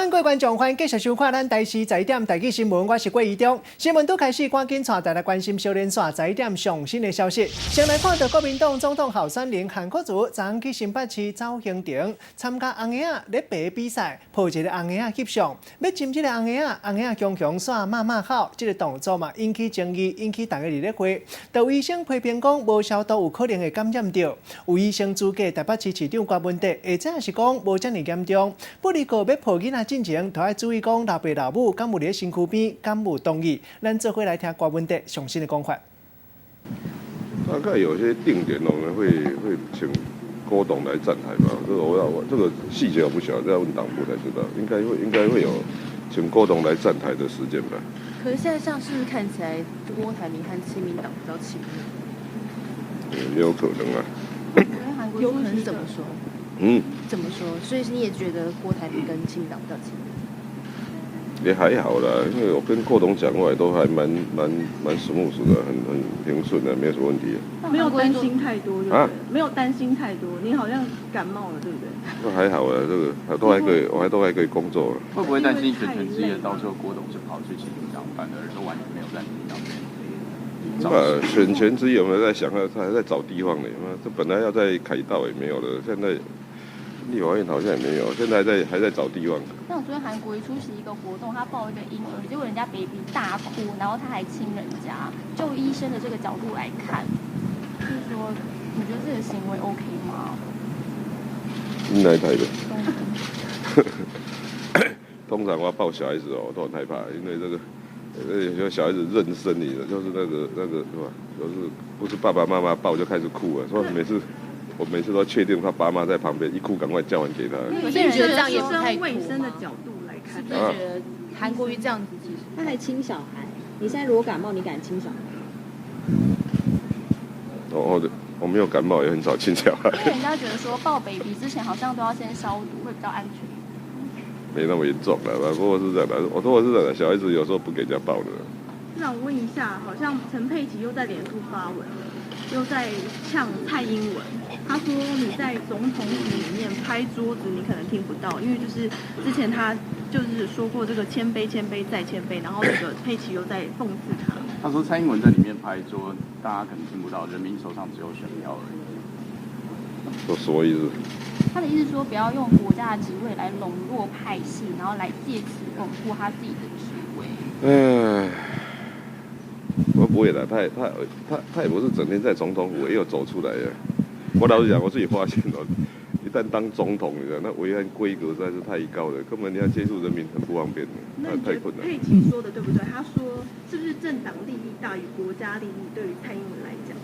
欢各位观众，欢迎继续收看咱台视十一点台语新闻，我是郭怡中。新闻都开始，赶紧带大家关心小连线十一点上新的消息。先来看到国民党总统候选人韩国瑜昨昏去新北市走行程，参加红鸭咧白比赛，抱一个红鸭翕相。要亲这个红鸭，红鸭强强耍骂骂好，这个动作嘛引起争议，引起大家热烈会。有医生批评讲无消毒有可能会感染到。有医生资格台北市市长郭文德，或者是讲无遮尔严重，不离个要抱囡仔进前，就要注意讲老爸老母敢有伫身躯边，敢有同意。咱做伙来听郭文德详细的讲法。大概有些定点我们会请郭董来站台吧，这个细节我不晓得，要问党部才知道。应该会有请郭董来站台的时间吧。可是现在像是不是看起来郭台铭和亲民党比较亲密？也有可能啊。韩国瑜是怎么说？怎么说？所以你也觉得郭台铭跟亲民党比较亲密？也还好啦，因为我跟郭董讲话都还蛮smooth的，很平顺的，没有什么问题。没有担心太多，对不对？没有担心太多，你好像感冒了，对不对？都还好啊，这个都还可以，我都还可以工作。会不会担心选前之夜到时候郭董是跑去亲民党，反而都完全没有在民党边？选前之夜有没有在想他还在找地方呢？这本来要在凯道也没有了，现在立法院好像也没有，现在还在找地方。那我昨天韩国瑜出席一个活动，他抱一个婴儿，结果人家 baby 大哭，然后他还亲人家。就医生的这个角度来看，就是说，你觉得这个行为 OK 吗？哪一台的？通常我要抱小孩子我都很害怕，因为这个有些小孩子认生你的，就是那个是吧？就是不是爸爸妈妈抱就开始哭了，所以我每次都确定他爸妈在旁边，一哭赶快叫完给他。有些人觉得这样也不太卫生的角度来看，是不是觉得韩国瑜这样子其实他还亲小孩？你现在如果感冒，你敢亲小孩？我没有感冒，也很少亲小孩。因为人家觉得说抱 baby 之前好像都要先消毒，会比较安全。没那么严重了，不过是这样的，我说是这样的，小孩子有时候不给人家抱的。那我问一下，好像陈佩琪又在脸书发文了，又在呛蔡英文。他说你在总统府里面拍桌子，你可能听不到，因为就是之前他就是说过这个谦卑谦卑再谦卑，然后那个佩琪又在讽刺他。他说蔡英文在里面拍桌，大家可能听不到，人民手上只有选票而已。说什么意思？他的意思说，不要用国家的职位来笼络派系，然后来借此巩固他自己的职位。我不会的，他也不是整天在总统府，也有走出来呀。我老实讲，我自己发现了，一旦当总统，你知道那维安规格实在是太高了，根本你要接触人民很不方便的，太困难。佩琪说的对不对？他说是不是政党利益大于国家利益？对于蔡英文来讲？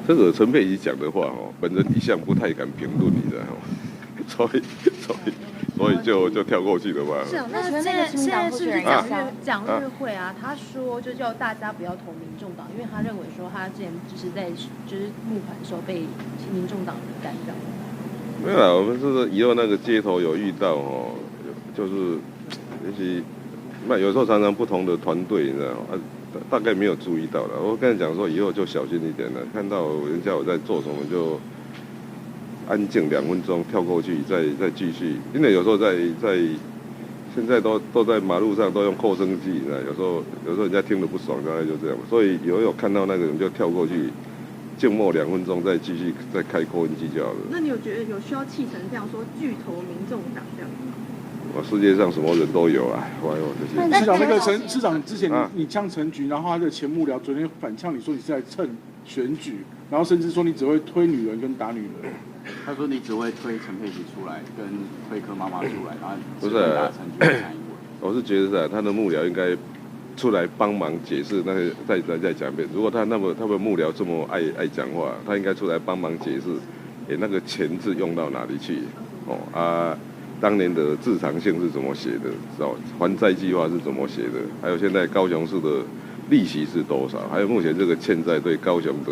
这个陈佩琪讲的话本人一向不太敢评论，你知道吗？所以就跳过去了吧。是啊，那现在是不是蒋日会啊？他说就叫大家不要投民众党，因为他认为说他之前就是在募款的时候被民众党干扰。没有啦，我们是以后那个街头有遇到就是有时候常常不同的团队，你知道吗？大概没有注意到了。我跟你讲说，以后就小心一点了。看到人家我在做什么，就安静2分钟，跳过去，再继续。因为有时候现在都在马路上都用扣声机，有时候人家听得不爽，大概就这样。所以有看到那个人就跳过去，静默2分钟，再继续再开扣音机就好了。那你有觉得有需要气成这样说巨头民众党这样吗？世界上什么人都有啊，市长那个市长之前你呛陈菊，然后他的前幕僚昨天反呛你说你是在蹭选举，然后甚至说你只会推女人跟打女人。他说你只会推陈佩琪出来，跟推柯妈妈出来，然后不是打陈菊、蔡英文。我是觉得他的幕僚应该出来帮忙解释那些再讲一遍。如果他们幕僚这么爱讲话，他应该出来帮忙解释，那个钱是用到哪里去？当年的自偿性是怎么写的？还债计划是怎么写的？还有现在高雄市的利息是多少？还有目前这个欠债对高雄的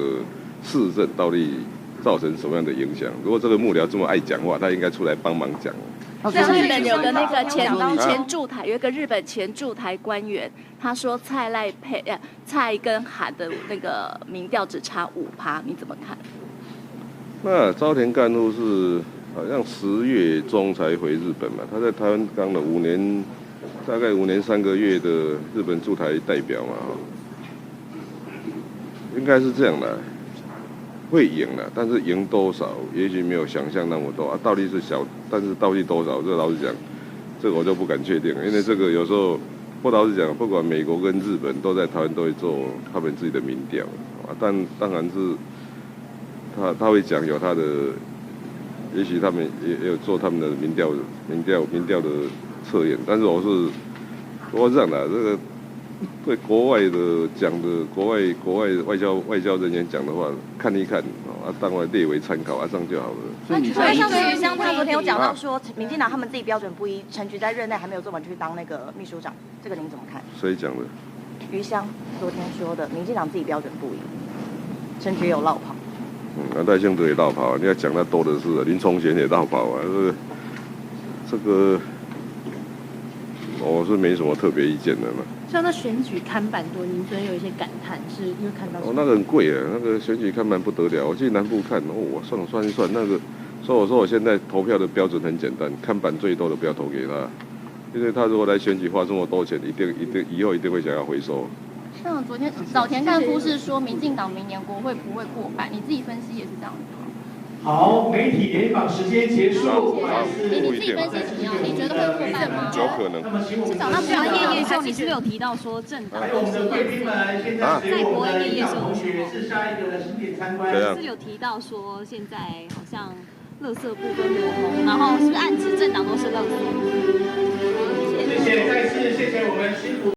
市政到底造成什么样的影响？如果这个幕僚这么爱讲话，他应该出来帮忙讲。像日本有个那个前驻台，有一个日本前驻台官员，他说蔡跟韩的那个民调只差5%，你怎么看？那朝田干部是好像10月中才回日本嘛。他在台湾当了5年，大概5年3个月的日本驻台代表嘛，应该是这样的。会赢了，但是赢多少，也许没有想象那么多啊。道理是小，但是到底多少，这老实讲，这个我就不敢确定，因为这个有时候，不老实讲，不管美国跟日本都在台湾都会做他们自己的民调啊，但当然是他会讲有他的，也许他们也有做他们的民调的测验，但是我是这样的，这个。对国外的讲的，国外外交人员讲的话，看一看当然列为参考这样就好了。所以像是余香，他昨天有讲到说，民进党他们自己标准不一，陈菊在任内还没有做完就去当那个秘书长，这个您怎么看？谁讲的？余香昨天说的，民进党自己标准不一，陈菊有落跑。赖清德也落跑，你要讲的多的是，林聪贤也落跑这个我是没什么特别意见的嘛。像那选举看板多，您昨天有一些感叹，是因为看到那个很贵那个选举看板不得了。我去南部看，我算一算那个，所以我说我现在投票的标准很简单，看板最多的不要投给他，因为他如果来选举花这么多钱，一定以后一定会想要回收。像昨天早田干夫是说，民进党明年国会不会过半，你自己分析也是这样子吗？好，媒体联访时间结束。你自己分析怎么样？你觉得会过半吗？有可能。那国安夜夜秀，你是不是有提到说政党都是在国安夜夜秀的时候，是不是有提到说现在好像垃圾部分流通，然后是不是暗指政党都是垃圾？谢谢，再次谢谢我们辛苦。